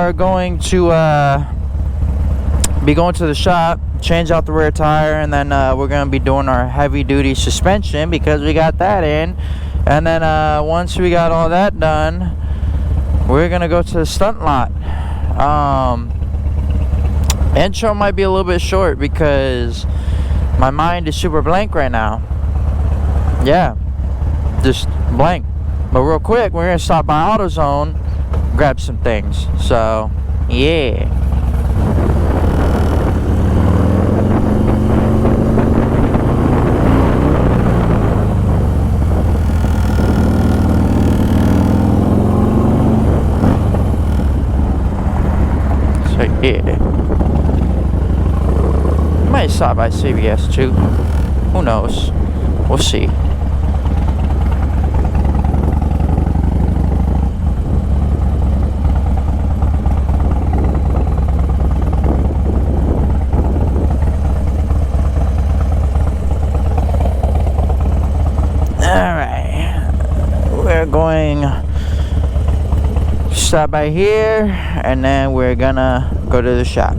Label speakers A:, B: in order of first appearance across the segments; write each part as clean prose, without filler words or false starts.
A: are going to be going to the shop, change out the rear tire, and then we're going to be doing our heavy duty suspension because we got that in. And then once we got all that done, we're going to go to the stunt lot. Intro might be a little bit short because my mind is super blank right now. Yeah, just blank. But real quick, we're gonna stop by AutoZone, grab some things. So, yeah. So, yeah. Might stop by CVS too. Who knows? We'll see. We're going to stop by here and then we're gonna go to the shop.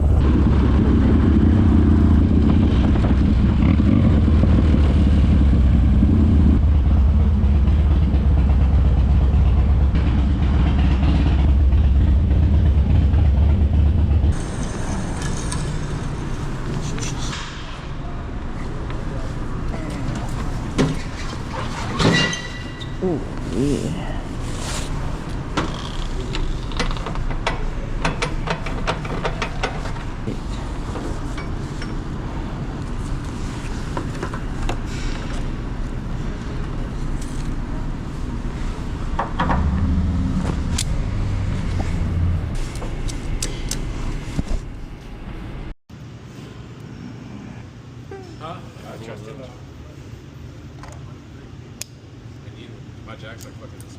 A: Ooh, yeah.
B: Huh? I trust it. My jack's like fucking this.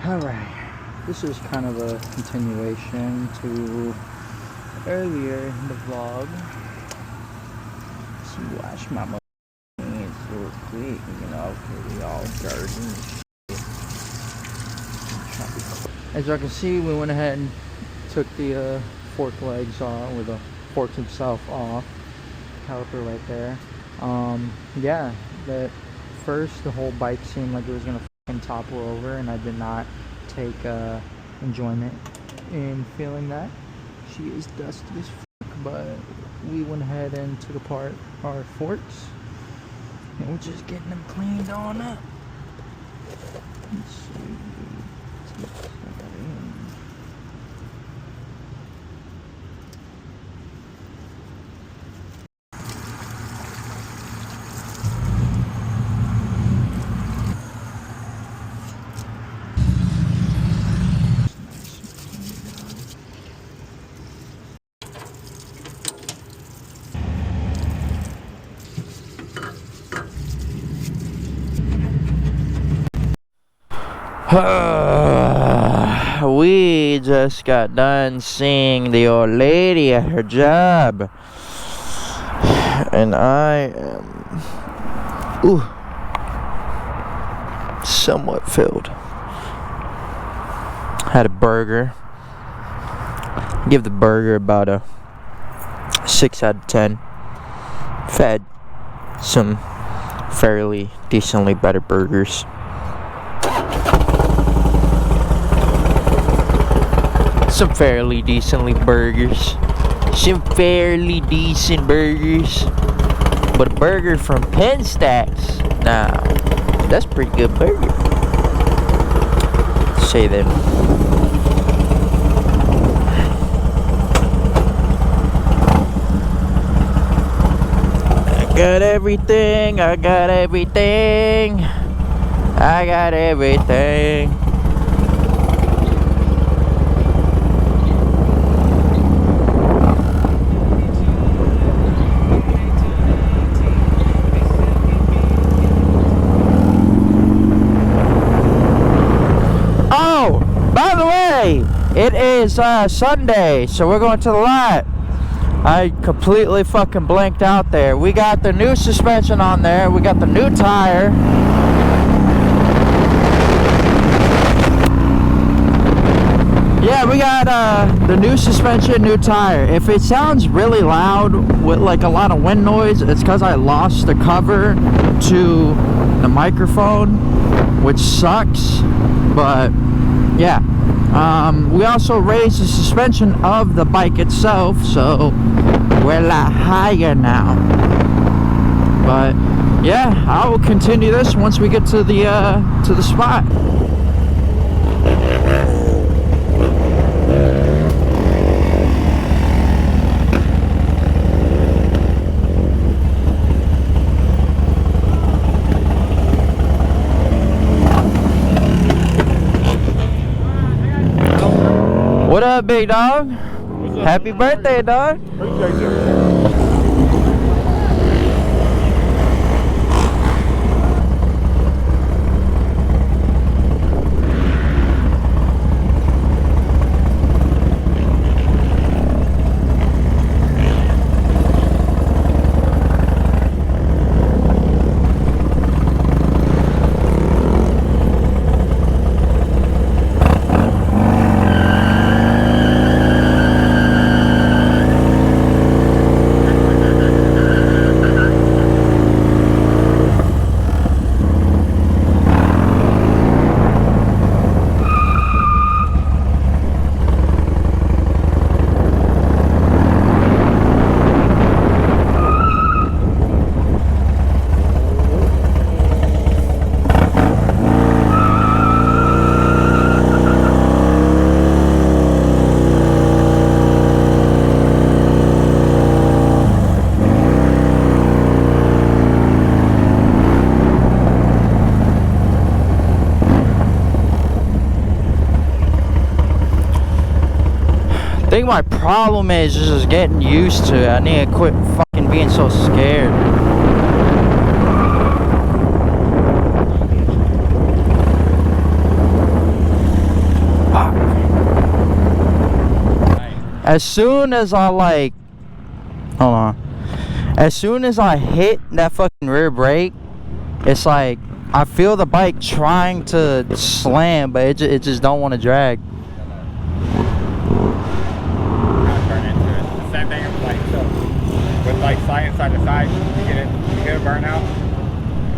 A: Alright, this is kind of a continuation to earlier in the vlog. Let's wash my hands real quick, you know, we all dirty and shit. As y'all can see, we went ahead and took the fork legs off, or the fork himself off. Caliper right there. Yeah, at first the whole bike seemed like it was gonna and topple over, and I did not take enjoyment in feeling that. She is dusty as fuck, but we went ahead and took apart our forks and we're just getting them cleaned on up. Let's see. We just got done seeing the old lady at her job, and I am somewhat filled. Had a burger. Give the burger about a 6 out of 10. Fed some fairly decently better burgers. Some fairly decently burgers. some fairly decent burgers. But a burger from Penn Stacks, nah, that's a pretty good burger. Say then. I got everything, I got everything, I got everything. Oh, by the way, it is Sunday, so we're going to the lot. I completely fucking blanked out there. We got the new suspension on there. We got the new tire. Yeah, we got the new suspension, new tire. If it sounds really loud with like a lot of wind noise, it's because I lost the cover to the microphone, which sucks. But yeah. We also raised the suspension of the bike itself, so we're a lot higher now. But yeah, I will continue this once we get to the spot. What up, big dog?
B: What's up?
A: Happy birthday, dog.
B: Appreciate you.
A: I think my problem is just getting used to it. I need to quit fucking being so scared. As soon as I hold on. As soon as I hit that fucking rear brake, it's like I feel the bike trying to slam, but it just don't want to drag.
B: Like sliding side to side, you get a burnout,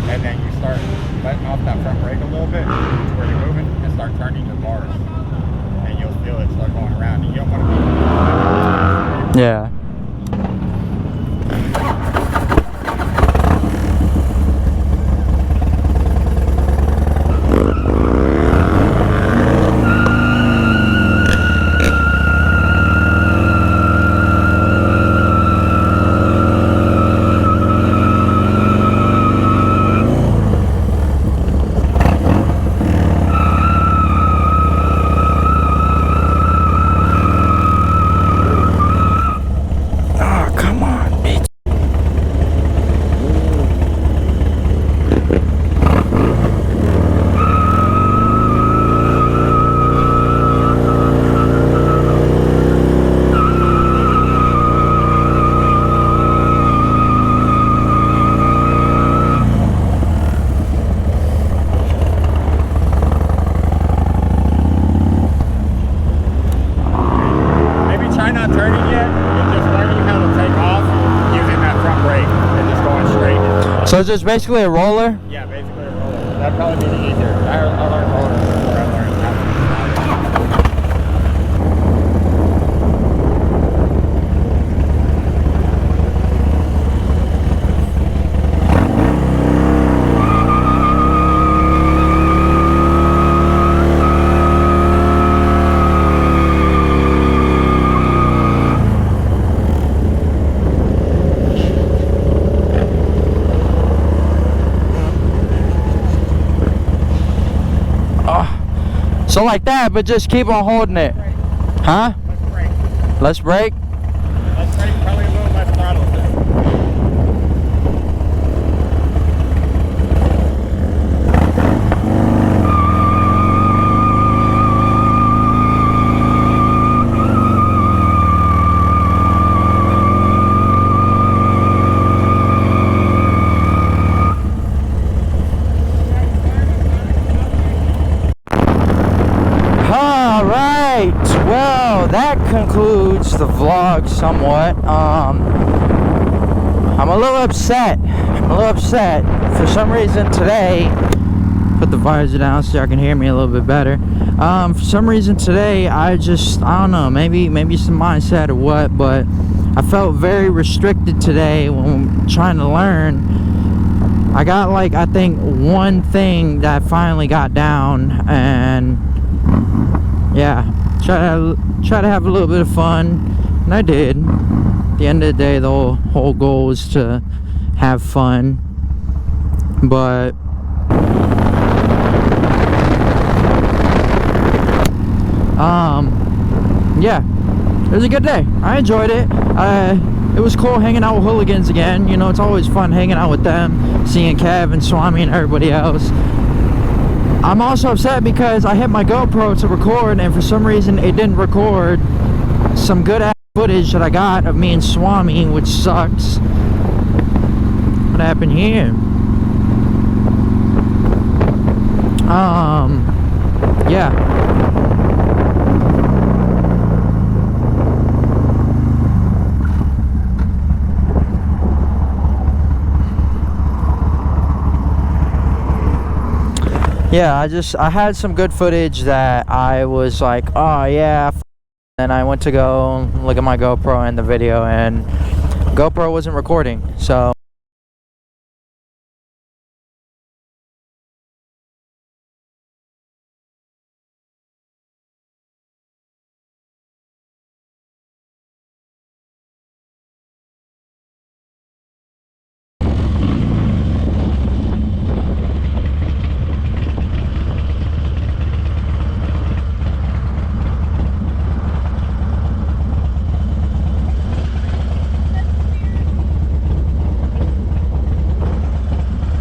B: and then you start letting off that front brake a little bit where you're moving and start turning your bars, and you'll feel it start going around, and you don't want to be.
A: Yeah. So it's just basically a roller?
B: Yeah, basically a roller. That'd probably be the easier. I learned roller before I learned how to
A: So like that, but just keep on holding it. Huh?
B: Let's brake.
A: Let's brake?
B: Let's brake, probably a little less throttle too.
A: Well, that concludes the vlog somewhat. I'm a little upset. For some reason today, put the visor down so y'all can hear me a little bit better. For some reason today, I don't know, maybe some mindset or what, but I felt very restricted today when trying to learn. I got like, I think one thing that I finally got down, and yeah, try to have a little bit of fun, and I did. At the end of the day, the whole goal was to have fun, but yeah, it was a good day. I enjoyed it. It was cool hanging out with hooligans again. You know, it's always fun hanging out with them, seeing Kev and Swami and everybody else. I'm also upset because I hit my GoPro to record, and for some reason it didn't record some good ass footage that I got of me and Swami, which sucks. What happened here? Yeah. Yeah, I had some good footage that I was like, oh yeah, and I went to go look at my GoPro and the video, and GoPro wasn't recording, so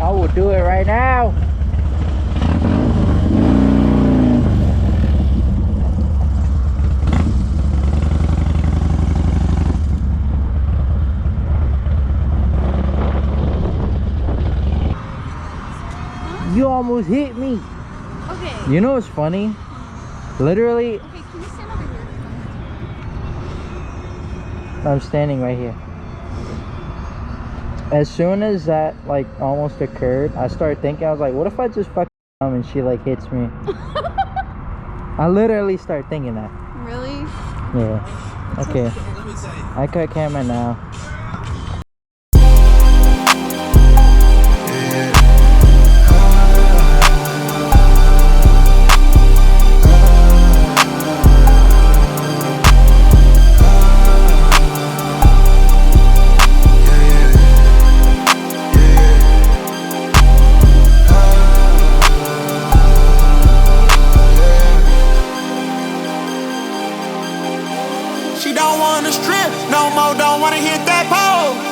A: I will do it right now. You almost hit me.
C: Okay.
A: You know what's funny? Literally,
C: Okay, can you stand over here?
A: I'm standing right here. As soon as that like almost occurred, I started thinking, I was like, what if I just fucking come and she like hits me? I literally started thinking that.
C: Really?
A: Yeah. Okay. I cut camera now.
D: She don't wanna strip no more, don't wanna hit that pole.